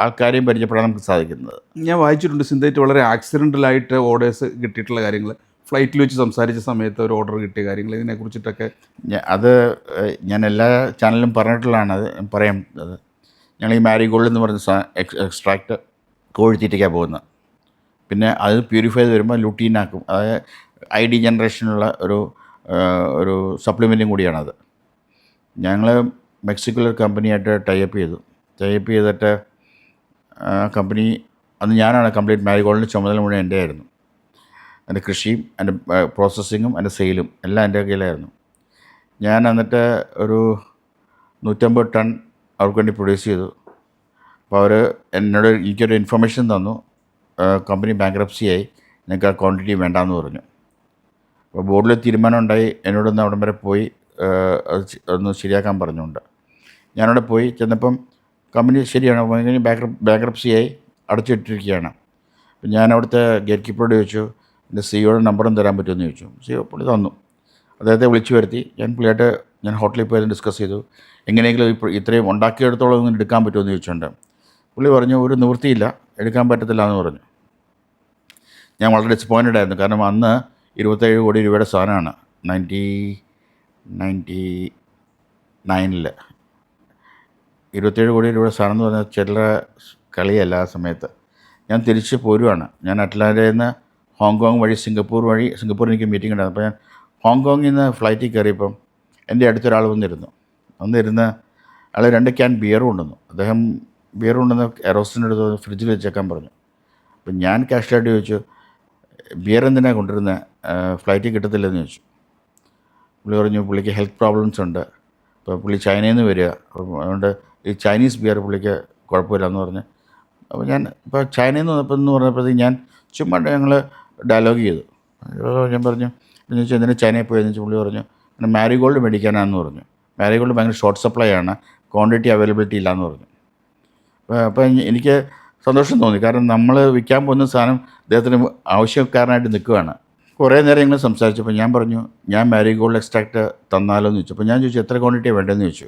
ആൾക്കാരെയും പരിചയപ്പെടാൻ നമുക്ക് സാധിക്കുന്നത്. ഞാൻ വായിച്ചിട്ടുണ്ട് സിന്തൈറ്റ് വളരെ ആക്സിഡൻ്റലായിട്ട് ഓർഡേഴ്സ് കിട്ടിയിട്ടുള്ള കാര്യങ്ങൾ, ഫ്ലൈറ്റിൽ വെച്ച് സംസാരിച്ച സമയത്ത് ഒരു ഓർഡർ കിട്ടിയ കാര്യങ്ങൾ, ഇതിനെക്കുറിച്ചിട്ടൊക്കെ. ഞാൻ എല്ലാ ചാനലിലും പറഞ്ഞിട്ടുള്ളതാണ്. അത് പറയാം. ഞങ്ങൾ ഈ മാരിഗോൾഡ് എന്ന് പറഞ്ഞ എക്സ്ട്രാക്റ്റ് കോഴിത്തീറ്റയ്ക്കാണ് പോകുന്നത്. പിന്നെ അത് പ്യൂരിഫൈ ചെയ്ത് വരുമ്പോൾ ലുട്ടീനാക്കും. അതായത് ID ജനറേഷനുള്ള ഒരു സപ്ലിമെൻറ്റും കൂടിയാണത്. ഞങ്ങൾ മെക്സിക്കോയിലൊരു കമ്പനിയായിട്ട് ടൈപ്പ് ചെയ്തിട്ട് കമ്പനി അന്ന് ഞാനാണ് കംപ്ലീറ്റ് മാരിഗോൾഡിൻ്റെ ചുമതല മുഴുവൻ എൻ്റെ ആയിരുന്നു. എൻ്റെ കൃഷിയും എൻ്റെ പ്രോസസ്സിങ്ങും എൻ്റെ സെയിലും എല്ലാം എൻ്റെ കയ്യിലായിരുന്നു. ഞാൻ എന്നിട്ട് ഒരു 150 ടൺ അവർക്ക് വേണ്ടി പ്രൊഡ്യൂസ് ചെയ്തു. അപ്പോൾ എനിക്കൊരു ഇൻഫർമേഷൻ തന്നു, കമ്പനി ബാങ്ക്രപ്സിയായി, നിങ്ങൾക്ക് ആ ക്വാണ്ടിറ്റി വേണ്ടാന്ന് പറഞ്ഞു. അപ്പോൾ ബോർഡിൽ തീരുമാനം ഉണ്ടായി. എന്നോടൊന്ന് അവിടം വരെ പോയി ഒന്ന് ശരിയാക്കാൻ പറഞ്ഞുകൊണ്ട് ഞാനവിടെ പോയി ചെന്നപ്പം കമ്പനി ശരിയാണ് ബാങ്ക്രപ്സിയായി അടച്ചിട്ടിരിക്കുകയാണ്. അപ്പം ഞാൻ അവിടുത്തെ ഗേറ്റ് കീപ്പറോട് ചോദിച്ചു, എൻ്റെ സിഇഒയുടെ നമ്പറും തരാൻ പറ്റുമെന്ന് ചോദിച്ചു. സിഇഒ പുള്ളി തന്നു. അദ്ദേഹത്തെ വിളിച്ചു വരുത്തി. ഞാൻ ഹോട്ടലിൽ പോയി ഡിസ്കസ് ചെയ്തു. എങ്ങനെയെങ്കിലും ഇത്രയും ഉണ്ടാക്കിയെടുത്തോളം ഒന്നും എടുക്കാൻ പറ്റുമെന്ന് ചോദിച്ചുകൊണ്ട് പുള്ളി പറഞ്ഞു, ഒരു നിവൃത്തിയില്ല, എടുക്കാൻ പറ്റത്തില്ല എന്ന് പറഞ്ഞു. ഞാൻ വളരെ ഡിസപ്പോയിൻറ്റഡ് ആയിരുന്നു. കാരണം അന്ന് 27 കോടി രൂപയുടെ സാധനമാണ് 1999 27 കോടി രൂപയുടെ സാധനം എന്ന് പറഞ്ഞാൽ ചില്ലറ കളിയല്ല ആ സമയത്ത്. ഞാൻ തിരിച്ച് പോരുവാണ്. ഞാൻ അറ്റ്ലാന്റയിൽ നിന്ന് ഹോങ്കോങ് വഴി സിംഗപ്പൂരിൽ എനിക്ക് മീറ്റിംഗ് ഉണ്ടായിരുന്നു. അപ്പോൾ ഞാൻ ഹോങ്കോങ്ങിൽ നിന്ന് ഫ്ലൈറ്റിൽ കയറിയപ്പം എൻ്റെ അടുത്തൊരാൾ വന്നിരുന്ന് അയാൾ 2 ക്യാൻ ബിയർ കൊണ്ടുവന്നു. അദ്ദേഹം ബിയർ കൊണ്ടുവന്ന് എറോസിൻ്റെ അടുത്ത് ഫ്രിഡ്ജിൽ വെച്ചേക്കാൻ പറഞ്ഞു. അപ്പം ഞാൻ കാഷ്വലായിട്ട് ചോദിച്ചു, ബിയർ എന്തിനാണ് കൊണ്ടുവരുന്നത്, ഫ്ലൈറ്റിൽ കിട്ടത്തില്ലെന്ന് ചോദിച്ചു. പുള്ളി പറഞ്ഞു, പുള്ളിക്ക് ഹെൽത്ത് പ്രോബ്ലംസ് ഉണ്ട്, അപ്പോൾ പുള്ളി ചൈനയിൽ നിന്ന് വരിക, അതുകൊണ്ട് ഈ ചൈനീസ് ബിയർ പുള്ളിക്ക് കുഴപ്പമില്ല എന്ന് പറഞ്ഞ്. അപ്പോൾ ഇപ്പോൾ ചൈനയിൽ നിന്ന് പറഞ്ഞപ്പോഴത്തേക്ക് ഞാൻ ചുമ്മാ ഞങ്ങൾ ഡയലോഗ് ചെയ്തു. ഞാൻ പറഞ്ഞു, എന്ന് വെച്ചാൽ എന്തിനാ ചൈനയിൽ പോയെന്ന് വെച്ചാൽ പുള്ളി പറഞ്ഞു, പിന്നെ മാരിഗോൾഡ് മേടിക്കാനാണെന്ന് പറഞ്ഞു. മാരിഗോൾഡ് ഭയങ്കര ഷോർട്ട് സപ്ലൈ ആണ്, ക്വാണ്ടിറ്റി അവൈലബിലിറ്റി ഇല്ലയെന്ന് പറഞ്ഞു. അപ്പോൾ എനിക്ക് സന്തോഷം തോന്നി. കാരണം നമ്മൾ വിൽക്കാൻ പോകുന്ന സാധനം അദ്ദേഹത്തിന് ആവശ്യക്കാരനായിട്ട് നിൽക്കുകയാണ്. കുറേ നേരം ഞങ്ങൾ സംസാരിച്ചപ്പോൾ ഞാൻ പറഞ്ഞു, ഞാൻ മാരിഗോൾഡ് എക്സ്ട്രാക്റ്റ് തന്നാലോ എന്ന് ചോദിച്ചു. അപ്പോൾ ഞാൻ ചോദിച്ചു, എത്ര ക്വാണ്ടിറ്റിയാണ് വേണ്ടതെന്ന് ചോദിച്ചു.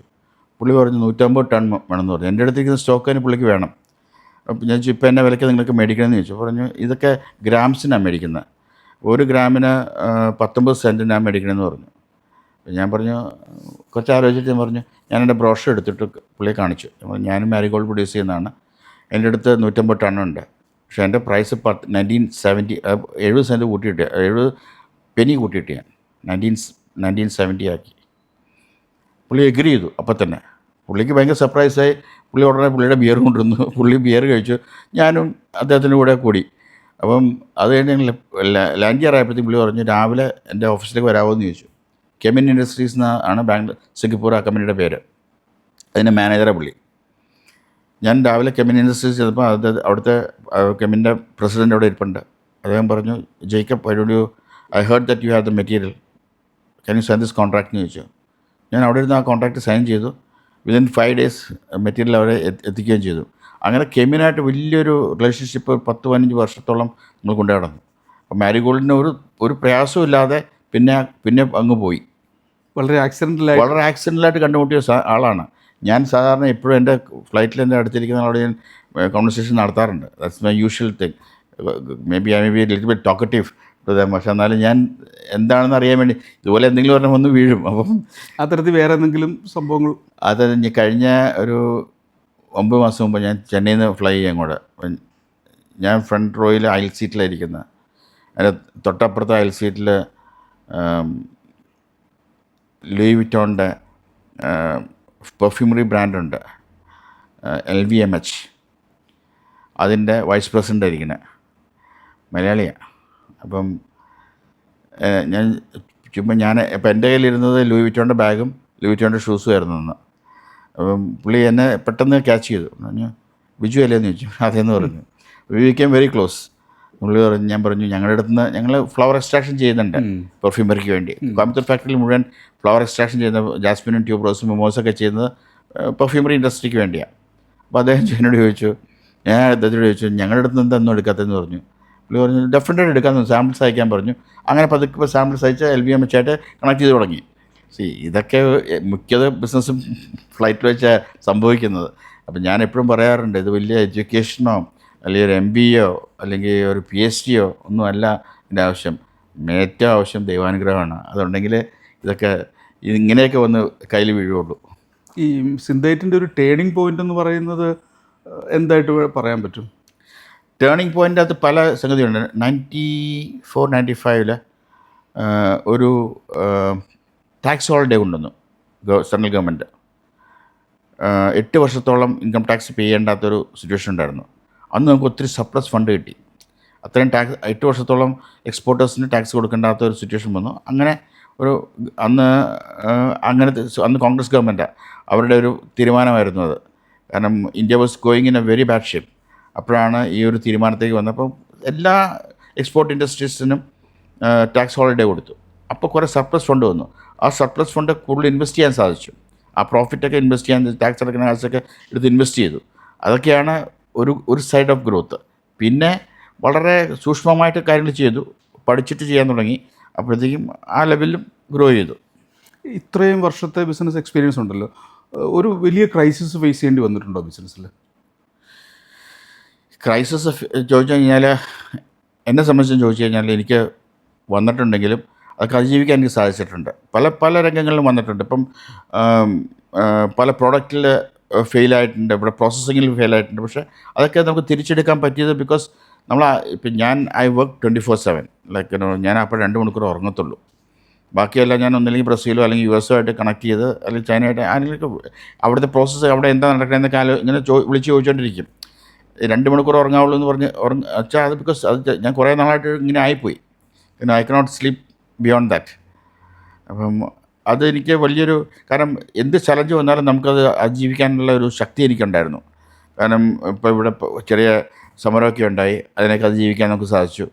പുള്ളി പറഞ്ഞു 150 ടൺ വേണമെന്ന് പറഞ്ഞു. എൻ്റെ അടുത്തേക്ക് സ്റ്റോക്കിന് പുള്ളിക്ക് വേണം. അപ്പോൾ ഞാൻ ചോദിച്ചു, ഇപ്പോൾ എന്നെ വിലയ്ക്ക് നിങ്ങൾക്ക് മേടിക്കണമെന്ന് ചോദിച്ചു. പറഞ്ഞു, ഇതൊക്കെ ഗ്രാംസിനാണ് മേടിക്കുന്നത്, 1 ഗ്രാമിന് 19 സെൻറ്റിനാണ് മേടിക്കണമെന്ന് പറഞ്ഞു. അപ്പോൾ ഞാൻ പറഞ്ഞു, കുറച്ച് ആലോചിച്ചിട്ട് ഞാൻ പറഞ്ഞു, ഞാൻ എൻ്റെ ബ്രോഷർ എടുത്തിട്ട് പുള്ളിയെ കാണിച്ചു. ഞാനും മാരിഗോൾഡ് പ്രൊഡ്യൂസ് ചെയ്യുന്നതാണ്, എൻ്റെ അടുത്ത് 150 ടണ്ണുണ്ട്, പക്ഷേ എൻ്റെ പ്രൈസ് 1970 70 സെൻറ്റ് കൂട്ടിയിട്ട് 70 പെനി കൂട്ടിയിട്ട് ഞാൻ 1970 ആക്കി. പുള്ളി എഗ്രി ചെയ്തു. അപ്പം തന്നെ പുള്ളിക്ക് ഭയങ്കര സർപ്രൈസായി. പുള്ളി ഉടനെ പുള്ളിയുടെ ബിയർ കൊണ്ടുവന്നു. പുള്ളി ബിയർ കഴിച്ചു, ഞാനും അദ്ദേഹത്തിൻ്റെ കൂടെ കൂടി. അപ്പം അത് കഴിഞ്ഞ് ലാൻഡ് ചെയ്യാറായപ്പോഴത്തേക്കും പുള്ളി പറഞ്ഞു, രാവിലെ എൻ്റെ ഓഫീസിലേക്ക് വരാമോ എന്ന് ചോദിച്ചു. കെമിൻ ഇൻഡസ്ട്രീസ് ആണ് സിംഗപ്പൂർ ആ കമ്പനിയുടെ പേര്. അതിൻ്റെ മാനേജറാണ് പുള്ളി. ഞാൻ രാവിലെ കെമിൻ ഇൻഡസ്ട്രീസ് ചെയ്തപ്പോൾ അവിടുത്തെ കെമിൻ്റെ പ്രസിഡൻ്റ് അവിടെ ഇരിപ്പുണ്ട്. അദ്ദേഹം പറഞ്ഞു, Jacob, I heard that you have the material, can you sign this contract എന്ന് ചോദിച്ചു. ഞാൻ അവിടെ ഇരുന്ന് ആ കോൺട്രാക്ട് സൈൻ ചെയ്തു. വിതിൻ 5 days മെറ്റീരിയൽ അവരെ എത്തിക്കുകയും ചെയ്തു. അങ്ങനെ കെമിനായിട്ട് വലിയൊരു റിലേഷൻഷിപ്പ് 10-15 വർഷത്തോളം നമ്മൾ കൊണ്ടു നടന്നു. അപ്പോൾ മാരിഗോൾഡിന് ഒരു പ്രയാസവും ഇല്ലാതെ പിന്നെ അങ്ങ് പോയി. വളരെ ആക്സിഡൻ്റലായിട്ട് കണ്ടുമുട്ടിയ ആളാണ്. ഞാൻ സാധാരണ എപ്പോഴും എൻ്റെ ഫ്ലൈറ്റിൽ എൻ്റെ അടുത്തിരിക്കുന്ന ആളോട് ഞാൻ കോൺവെർസേഷൻ നടത്താറുണ്ട്. That's my usual thing. Maybe little bit talkative to them. പക്ഷേ എന്നാലും ഞാൻ എന്താണെന്ന് അറിയാൻ വേണ്ടി ഇതുപോലെ എന്തെങ്കിലും പറഞ്ഞാൽ ഒന്ന് വീഴും. അപ്പം അത്തരത്തിൽ വേറെ എന്തെങ്കിലും സംഭവങ്ങൾ? അത് കഴിഞ്ഞ ഒരു 9 മാസം മുമ്പ് ഞാൻ ചെന്നൈയിൽ നിന്ന് ഫ്ലൈ ചെയ്യാൻ കൂടെ. ഞാൻ ഫ്രണ്ട് റോയിൽ അയൽ സീറ്റിലായിരിക്കുന്നത്. അതിൻ്റെ തൊട്ടപ്പുറത്തെ അയൽ സീറ്റിൽ ലൂയി വിറ്റോണിൻ്റെ പെർഫ്യൂമറി ബ്രാൻഡുണ്ട്, LVMH. അതിൻ്റെ വൈസ് പ്രസിഡൻ്റ് ആയിരിക്കുന്നത് മലയാളിയാണ്. അപ്പം ഇപ്പം എൻ്റെ കയ്യിലിരുന്നത് ലൂയി വിറ്റോണിൻ്റെ ബാഗും ലൂയി വിറ്റോണിൻ്റെ ഷൂസും ആയിരുന്നു അന്ന്. അപ്പം പുള്ളി എന്നെ പെട്ടെന്ന് ക്യാച്ച് ചെയ്തു. പറഞ്ഞു, ബിജു അല്ലേന്ന് ചോദിച്ചു. അതേന്ന് പറഞ്ഞു. We became very close. പുള്ളി പറഞ്ഞു, ഞാൻ പറഞ്ഞു, ഞങ്ങളുടെ അടുത്ത് നിന്ന് ഞങ്ങൾ ഫ്ലവർ എക്സ്ട്രാക്ഷൻ ചെയ്യുന്നുണ്ട് പെർഫ്യൂമറിക്ക് വേണ്ടി. കോയമ്പത്തൂർ ഫാക്ടറിയിൽ മുഴുവൻ ഫ്ലവർ എക്സ്ട്രാക്ഷൻ ചെയ്യുന്ന ജാസ്മിനും ട്യൂബ്രോസും മിമോസൊക്കെ ചെയ്യുന്നത് പെർഫ്യൂമറി ഇൻഡസ്ട്രിക്ക് വേണ്ടിയാണ്. അപ്പോൾ അദ്ദേഹം എന്നോട് ചോദിച്ചു, ഞാൻ അദ്ദേഹത്തോട് ചോദിച്ചു, ഞങ്ങളുടെ അടുത്ത് നിന്ന് എന്തൊന്നും എടുക്കാത്തതെന്ന് പറഞ്ഞു. പുള്ളി പറഞ്ഞു, ഡെഫിനറ്റായിട്ട് എടുക്കാമെന്ന്, സാമ്പിൾസ് അയക്കാൻ പറഞ്ഞു. അങ്ങനെ പതുക്കെ സാമ്പിൾസ് അയച്ച് LVMH ആയിട്ട് കണക്ട് ചെയ്ത് തുടങ്ങി. ഇതൊക്കെ മിക്കത് ബിസിനസ്സും ഫ്ലൈറ്റിൽ വെച്ചാൽ സംഭവിക്കുന്നത്. അപ്പം ഞാൻ എപ്പോഴും പറയാറുണ്ട്, ഇത് വലിയ എഡ്യൂക്കേഷനോ അല്ലെങ്കിൽ ഒരു MBA അല്ലെങ്കിൽ ഒരു PhD ഒന്നും അല്ല ഇതിൻ്റെ ആവശ്യം. ഏറ്റവും ആവശ്യം ദൈവാനുഗ്രഹമാണ്. അതുണ്ടെങ്കിൽ ഇങ്ങനെയൊക്കെ വന്ന് കയ്യിൽ വീഴുള്ളൂ. ഈ സിന്തൈറ്റിൻ്റെ ഒരു ടേണിംഗ് പോയിൻ്റ് എന്ന് പറയുന്നത് എന്തായിട്ട് പറയാൻ പറ്റും? ടേണിംഗ് പോയിൻ്റ് അത് പല സംഗതിയുണ്ട്. 94-95 ഒരു ടാക്സ് ഹോളിഡേ കൊണ്ടുവന്നു സെൻട്രൽ ഗവൺമെൻറ്. 8 വർഷത്തോളം ഇൻകം ടാക്സ് പേ ചെയ്യേണ്ടാത്തൊരു സിറ്റുവേഷൻ ഉണ്ടായിരുന്നു. അന്ന് നമുക്ക് ഒത്തിരി സർപ്ലസ് ഫണ്ട് കിട്ടി. അത്രയും 8 വർഷത്തോളം എക്സ്പോർട്ടേഴ്സിന് ടാക്സ് കൊടുക്കേണ്ടാത്ത ഒരു സിറ്റുവേഷൻ വന്നു. അങ്ങനെ അന്ന് കോൺഗ്രസ് ഗവൺമെൻറ്റാണ് അവരുടെ ഒരു തീരുമാനമായിരുന്നു അത്. കാരണം India was going in A very bad shape. അപ്പോഴാണ് ഈ ഒരു തീരുമാനത്തേക്ക് വന്നപ്പോൾ എല്ലാ എക്സ്പോർട്ട് ഇൻഡസ്ട്രീസിനും ടാക്സ് ഹോളിഡേ കൊടുത്തു. അപ്പോൾ കുറേ സർപ്ലസ് ഫണ്ട് വന്നു. ആ സർപ്ലസ് ഫണ്ട് കൂടുതൽ ഇൻവെസ്റ്റ് ചെയ്യാൻ സാധിച്ചു. ആ പ്രോഫിറ്റൊക്കെ ഇൻവെസ്റ്റ് ചെയ്യാൻ, ടാക്സ് അടക്കുന്ന കാശൊക്കെ എടുത്ത് ഇൻവെസ്റ്റ് ചെയ്തു. അതൊക്കെയാണ് ഒരു സൈഡ് ഓഫ് ഗ്രോത്ത്. പിന്നെ വളരെ സൂക്ഷ്മമായിട്ട് കാര്യങ്ങൾ ചെയ്തു, പഠിച്ചിട്ട് ചെയ്യാൻ തുടങ്ങി. അപ്പോഴത്തേക്കും ആ ലെവലിലും ഗ്രോ ചെയ്തു. ഇത്രയും വർഷത്തെ ബിസിനസ് എക്സ്പീരിയൻസ് ഉണ്ടല്ലോ, ഒരു വലിയ ക്രൈസിസ് ഫേസ് ചെയ്യേണ്ടി വന്നിട്ടുണ്ടോ ബിസിനസ്സിൽ? ക്രൈസിസ് ചോദിച്ചു കഴിഞ്ഞാൽ, എന്നെ സംബന്ധിച്ച് ചോദിച്ചു കഴിഞ്ഞാൽ എനിക്ക് വന്നിട്ടുണ്ടെങ്കിലും അതൊക്കെ അതിജീവിക്കാൻ എനിക്ക് സാധിച്ചിട്ടുണ്ട്. പല രംഗങ്ങളിലും വന്നിട്ടുണ്ട്. ഇപ്പം പല പ്രോഡക്റ്റിൽ ഫെയിലായിട്ടുണ്ട്, ഇവിടെ പ്രോസസ്സിങ്ങിൽ ഫെയിലായിട്ടുണ്ട്. പക്ഷേ അതൊക്കെ നമുക്ക് തിരിച്ചെടുക്കാൻ പറ്റിയത് ബിക്കോസ് ഇപ്പം ഐ വർക്ക് 24/7. ലൈക്ക് ഞാൻ അപ്പോൾ 2 മണിക്കൂർ ഉറങ്ങത്തുള്ളൂ. ബാക്കിയെല്ലാം ഞാൻ ഒന്നില്ലെങ്കിൽ ബ്രസീലോ അല്ലെങ്കിൽ യു എസോ ആയിട്ട് കണക്ട് ചെയ്ത്, അല്ലെങ്കിൽ ചൈനയായിട്ട് അതിലേക്ക് അവിടുത്തെ പ്രോസസ്സ് അവിടെ എന്താ നടക്കണമെന്നൊക്കെ ഇങ്ങനെ വിളിച്ച് ചോദിച്ചുകൊണ്ടിരിക്കും. 2 മണിക്കൂർ ഉറങ്ങാവുള്ളൂ എന്ന് പറഞ്ഞ് വെച്ചാൽ അത് ബിക്കോസ് അത് ഞാൻ കുറേ നാളായിട്ട് ഇങ്ങനെ ആയിപ്പോയി. പിന്നെ I cannot sleep beyond that. അപ്പം അതെനിക്ക് വലിയൊരു, കാരണം എന്ത് ചലഞ്ച് വന്നാലും നമുക്കത് അതിജീവിക്കാനുള്ള ഒരു ശക്തി എനിക്കുണ്ടായിരുന്നു. കാരണം ഇപ്പോൾ ഇവിടെ ചെറിയ സമരമൊക്കെ ഉണ്ടായി, അതിനൊക്കെ അതിജീവിക്കാൻ നമുക്ക് സാധിച്ചു.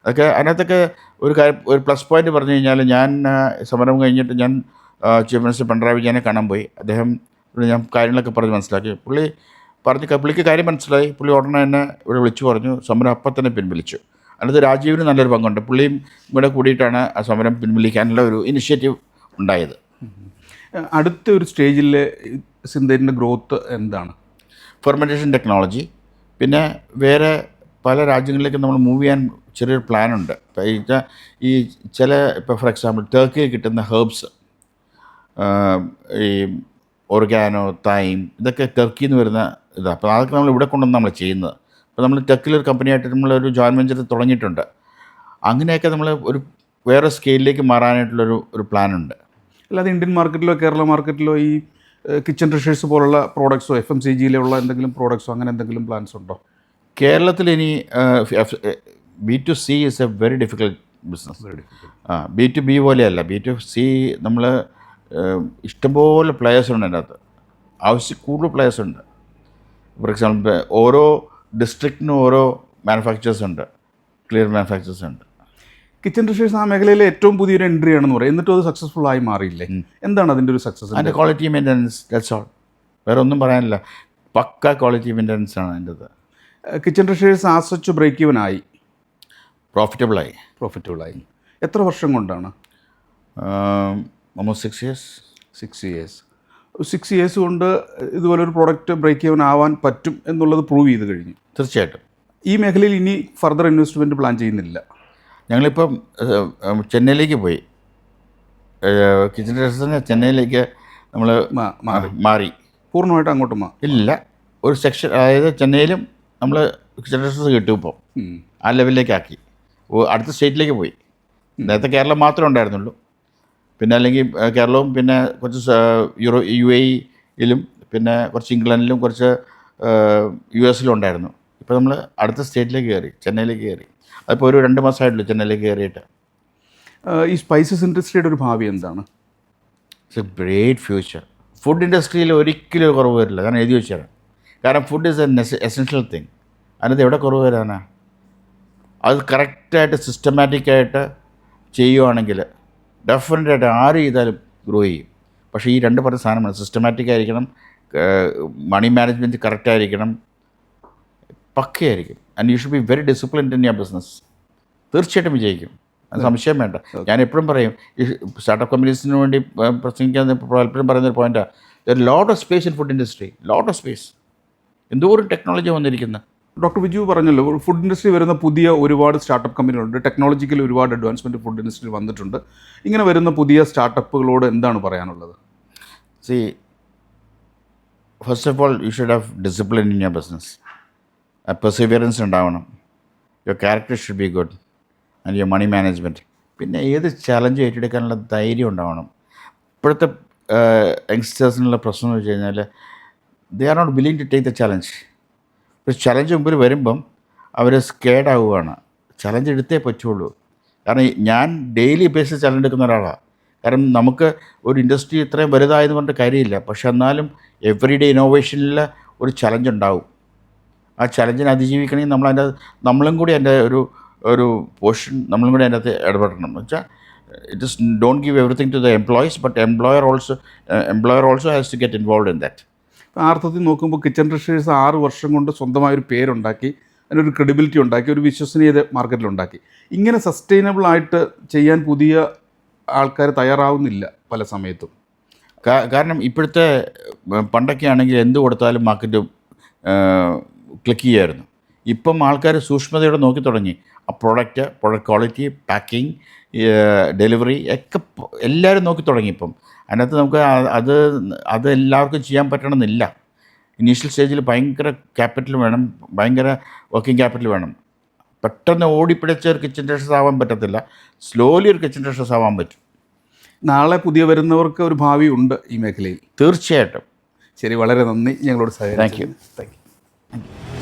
അതൊക്കെ അതിനകത്തൊക്കെ ഒരു പ്ലസ് പോയിൻ്റ് പറഞ്ഞു കഴിഞ്ഞാൽ, ഞാൻ സമരം കഴിഞ്ഞിട്ട് ഞാൻ ചീഫ് മിനിസ്റ്റർ പിണറായി വിജയനെ കാണാൻ പോയി. അദ്ദേഹം ഞാൻ കാര്യങ്ങളൊക്കെ പറഞ്ഞ് മനസ്സിലാക്കി. പുള്ളിക്ക് കാര്യം മനസ്സിലായി. പുള്ളി ഉടനെ തന്നെ ഇവിടെ വിളിച്ചു പറഞ്ഞു, സമരം അപ്പം തന്നെ പിൻവലിച്ചു. അതിനകത്ത് രാജീവിന് നല്ലൊരു പങ്കുണ്ട്. പുള്ളിയും ഇവിടെ കൂടിയിട്ടാണ് ആ സമരം പിൻവലിക്കാനുള്ള ഒരു ഇനിഷ്യേറ്റീവ് ഉണ്ടായത്. അടുത്ത ഒരു സ്റ്റേജിൽ സിന്തേറ്റിൻ്റെ ഗ്രോത്ത് എന്താണ്? Fermentation technology. പിന്നെ വേറെ പല രാജ്യങ്ങളിലേക്ക് നമ്മൾ മൂവ് ചെയ്യാൻ ചെറിയൊരു പ്ലാനുണ്ട്. ഈ ഇപ്പോൾ ഫോർ എക്സാമ്പിൾ ടർക്കിയിൽ കിട്ടുന്ന ഹെർബ്സ്, ഈ ഓർഗാനോ, തൈം, ഇതൊക്കെ ടർക്കിയിൽ നിന്ന് വരുന്ന ഇതാണ്. അപ്പോൾ അതൊക്കെ നമ്മൾ ഇവിടെ കൊണ്ടുവന്ന് നമ്മൾ ചെയ്യുന്നത്. അപ്പോൾ നമ്മൾ ടർക്കിലൊരു കമ്പനിയായിട്ട് നമ്മളൊരു ജോയിൻറ്റ് വെഞ്ചർ തുടങ്ങിയിട്ടുണ്ട്. അങ്ങനെയൊക്കെ നമ്മൾ വേറെ സ്കെയിലിലേക്ക് മാറാനായിട്ടുള്ളൊരു പ്ലാനുണ്ട്. അല്ലാതെ ഇന്ത്യൻ മാർക്കറ്റിലോ കേരള മാർക്കറ്റിലോ ഈ കിച്ചൺ ട്രഷേഴ്സ് പോലുള്ള പ്രോഡക്ട്സോ FMCGയിലുള്ള എന്തെങ്കിലും പ്രോഡക്ട്സോ അങ്ങനെ എന്തെങ്കിലും പ്ലാൻസ് ഉണ്ടോ? കേരളത്തിൽ ഇനി B2C is A very difficult business. B2B പോലെയല്ല. B2C നമ്മൾ ഇഷ്ടംപോലെ പ്ലെയേഴ്സുണ്ട് അതിൻ്റെ അകത്ത്, കൂടുതൽ പ്ലെയേഴ്സുണ്ട്. ഫോർ എക്സാമ്പിൾ ഓരോ ഡിസ്ട്രിക്റ്റിനും ഓരോ മാനുഫാക്ചേഴ്സ് ഉണ്ട്, ക്ലിയർ മാനുഫാക്ചേഴ്സ് ഉണ്ട്. കിച്ചൺ ട്രഷേഴ്സ് ആ മേഖലയിലെ ഏറ്റവും പുതിയൊരു എൻട്രി ആണെന്ന് പറയും. എന്നിട്ടും അത് സക്സസ്ഫുൾ ആയി മാറിയില്ലേ? എന്താണ് അതിൻ്റെ ഒരു സക്സസ്? അതിൻ്റെ ക്വാളിറ്റി മെയിൻ്റനൻസ്, ദാറ്റ്സ് ഓൾ. വേറെ ഒന്നും പറയാനില്ല. പക്ക ക്വാളിറ്റി മെയിൻ്റനൻസ് ആണ് അതിൻ്റെ അത്. Kitchen Treasures as such break even ആയി, പ്രോഫിറ്റബിളായി. എത്ര വർഷം കൊണ്ടാണ്? Almost 6 years. 6 years കൊണ്ട് ഇതുപോലൊരു പ്രോഡക്റ്റ് ബ്രേക്ക് ഈവൻ ആവാൻ പറ്റും എന്നുള്ളത് പ്രൂവ് ചെയ്ത് കഴിഞ്ഞു. തീർച്ചയായിട്ടും. ഈ മേഖലയിൽ ഇനി ഫർദർ ഇൻവെസ്റ്റ്മെൻറ്റ് പ്ലാൻ ചെയ്യുന്നില്ല. ഞങ്ങളിപ്പം ചെന്നൈയിലേക്ക് പോയി. കിച്ചൺ ട്രഷേഴ്സിന് ചെന്നൈയിലേക്ക് നമ്മൾ മാറി. പൂർണ്ണമായിട്ട് അങ്ങോട്ട് ഇല്ല, ഒരു സെക്ഷൻ, അതായത് ചെന്നൈയിലും നമ്മൾ കിച്ചൺ ട്രഷേഴ്സ് കിട്ടും ഇപ്പോൾ. ആ ലെവലിലേക്കാക്കി. അടുത്ത സ്റ്റേറ്റിലേക്ക് പോയി. നേരത്തെ കേരളം മാത്രമേ ഉണ്ടായിരുന്നുള്ളൂ. പിന്നെ അല്ലെങ്കിൽ കേരളവും പിന്നെ കുറച്ച് UAE-യിലും പിന്നെ കുറച്ച് ഇംഗ്ലണ്ടിലും കുറച്ച് US-ലും ഉണ്ടായിരുന്നു. ഇപ്പോൾ നമ്മൾ അടുത്ത സ്റ്റേറ്റിലേക്ക് കയറി, ചെന്നൈയിലേക്ക് കയറി. അതിപ്പോൾ ഒരു 2 മാസമായിട്ടുള്ളൂ ചെന്നൈയിലേക്ക് കയറിയിട്ട്. ഈ സ്പൈസസ് ഇൻഡസ്ട്രിയുടെ ഒരു ഭാവി എന്താണ്? It's a great future. Food ഇൻഡസ്ട്രിയിൽ ഒരിക്കലും ഒരു കുറവ് വരില്ല. കാരണം എഴുതി വെച്ചാൽ, കാരണം food is A essential thing. അതിനകത്ത് എവിടെ കുറവ് വരാനാ? അത് കറക്റ്റായിട്ട് സിസ്റ്റമാറ്റിക്കായിട്ട് ചെയ്യുവാണെങ്കിൽ ഡെഫിനറ്റായിട്ട് ആര് ചെയ്താലും ഗ്രോ ചെയ്യും. പക്ഷേ ഈ 2 പറഞ്ഞ സാധനമാണ്, സിസ്റ്റമാറ്റിക് ആയിരിക്കണം, മണി മാനേജ്മെൻറ്റ് കറക്റ്റായിരിക്കണം, പക്കയായിരിക്കും. And you should be very disciplined in your business. തീർച്ചയായിട്ടും വിജയിക്കും, അത് സംശയം വേണ്ട. ഞാൻ എപ്പോഴും പറയും, ഈ സ്റ്റാർട്ടപ്പ് കമ്പനീസിന് വേണ്ടി പ്രസംഗിക്കാൻ എപ്പോഴും പറയുന്നൊരു പോയിൻറ്റാണ്, there lot of space in food industry, lot of space. എന്തോരം ടെക്നോളജി വന്നിരിക്കുന്നത്. ഡോക്ടർ വിജു പറഞ്ഞല്ലോ, ഫുഡ് ഇൻഡസ്ട്രി വരുന്ന പുതിയ ഒരുപാട് സ്റ്റാർട്ടപ്പ് കമ്പനികളുണ്ട്. ടെക്നോളജിക്കലി ഒരുപാട് അഡ്വാൻസ്മെൻറ്റ് ഫുഡ് ഇൻഡസ്ട്രിയിൽ വന്നിട്ടുണ്ട്. ഇങ്ങനെ വരുന്ന പുതിയ സ്റ്റാർട്ടപ്പുകളോട് എന്താണ് പറയാനുള്ളത്? See, first of all you should have discipline in your business. Perseverance ഉണ്ടാവണം. Your character should be good and your money management. പിന്നെ ഏത് ചലഞ്ച് ഏറ്റെടുക്കാനുള്ള ധൈര്യം ഉണ്ടാവണം. ഇപ്പോഴത്തെ യങ്സ്റ്റേഴ്സിനുള്ള പ്രശ്നം എന്ന് വെച്ച് കഴിഞ്ഞാൽ, they are not willing to take the challenge. ഒരു ചലഞ്ച് മുമ്പിൽ വരുമ്പം അവർ സ്കേഡ് ആവുകയാണ്. ചലഞ്ച് എടുത്തേ പറ്റുള്ളൂ. കാരണം ഞാൻ ഡെയിലി ബേസിസ് ചലഞ്ച് എടുക്കുന്ന ഒരാളാണ്. കാരണം നമുക്ക് ഒരു ഇൻഡസ്ട്രി ഇത്രയും വലുതായെന്ന് പറഞ്ഞിട്ട് കാര്യമില്ല. പക്ഷെ എന്നാലും എവറി ഡേ ഇന്നോവേഷനിൽ ഒരു ചലഞ്ച് ഉണ്ടാവും. ആ ചലഞ്ചിനെ അതിജീവിക്കണമെങ്കിൽ നമ്മളും കൂടി അതിൻ്റെ ഒരു പോർഷൻ നമ്മളും കൂടി അതിൻ്റെ അകത്ത് ഇടപെടണം. എന്ന് വെച്ചാൽ it is don't give everything to the employees, but employer also has to get involved in that. ആ അർത്ഥത്തിൽ നോക്കുമ്പോൾ കിച്ചൺ ട്രഷേഴ്സ് 6 വർഷം കൊണ്ട് സ്വന്തമായൊരു പേരുണ്ടാക്കി, അതിനൊരു ക്രെഡിബിലിറ്റി ഉണ്ടാക്കി, ഒരു വിശ്വസനീയത മാർക്കറ്റിലുണ്ടാക്കി. ഇങ്ങനെ സസ്റ്റൈനബിൾ ആയിട്ട് ചെയ്യാൻ പുതിയ ആൾക്കാർ തയ്യാറാവുന്നില്ല പല സമയത്തും. കാരണം ഇപ്പോഴത്തെ പണ്ടൊക്കെ ആണെങ്കിൽ എന്ത് കൊടുത്താലും മാർക്കറ്റ് ക്ലിക്ക് ചെയ്യുമായിരുന്നു. ഇപ്പം ആൾക്കാർ സൂക്ഷ്മതയോടെ നോക്കി തുടങ്ങി. ആ പ്രൊഡക്റ്റ് ക്വാളിറ്റി, പാക്കിങ്, ഡെലിവറി ഒക്കെ എല്ലാവരും നോക്കി തുടങ്ങി. ഇപ്പം അതിനകത്ത് നമുക്ക് അത് എല്ലാവർക്കും ചെയ്യാൻ പറ്റണമെന്നില്ല. ഇനീഷ്യൽ സ്റ്റേജിൽ ഭയങ്കര ക്യാപിറ്റൽ വേണം, ഭയങ്കര വർക്കിംഗ് ക്യാപിറ്റൽ വേണം. പെട്ടെന്ന് ഓടിപ്പിടിച്ച ഒരു കിച്ചൺ ട്രഷേഴ്സ് ആവാൻ പറ്റത്തില്ല. സ്ലോലി ഒരു കിച്ചൺ ട്രഷേഴ്സ് ആവാൻ പറ്റും. നാളെ പുതിയ വരുന്നവർക്ക് ഒരു ഭാവി ഉണ്ട് ഈ മേഖലയിൽ. തീർച്ചയായിട്ടും. ശരി, വളരെ നന്ദി ഞങ്ങളോട് സഹകരിച്ചു. Thank you.